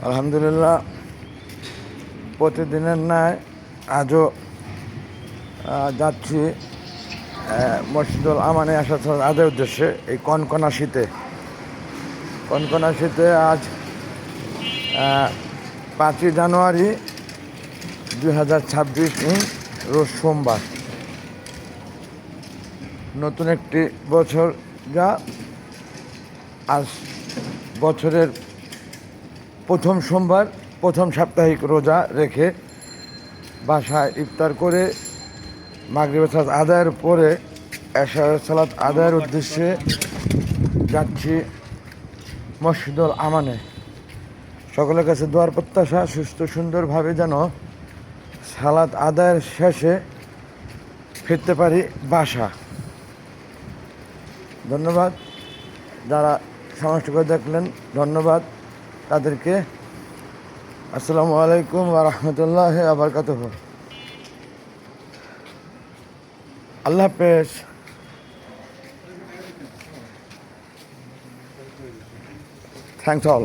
আলহামদুলিল্লাহ, প্রতিদিনের ন্যায় আজও যাচ্ছি মসজিদুল আমানে আসার আদায়ের উদ্দেশ্যে। এই কনকনা শীতে আজ 5ই জানুয়ারি 2026 রোজ সোমবার। নতুন একটি বছর যা আজ বছরের প্রথম সোমবার, প্রথম সাপ্তাহিক রোজা রেখে বাসায় ইফতার করে মাগরিবের সালাত আদায়ের পরে এশারের সালাত আদায়ের উদ্দেশ্যে যাচ্ছি মসজিদুল আমানে। সকলের কাছে দোয়ার প্রত্যাশা, সুস্থ সুন্দরভাবে যেন সালাত আদায়ের শেষে ফিরতে পারি বাসা। ধন্যবাদ যারা সমষ্টি করে দেখলেন, ধন্যবাদ তাদেরকে। আসসালামু আলাইকুম ওয়া রাহমাতুল্লাহি ওয়া বারাকাতুহু। আল্লাহ হাফেজ। Thanks all.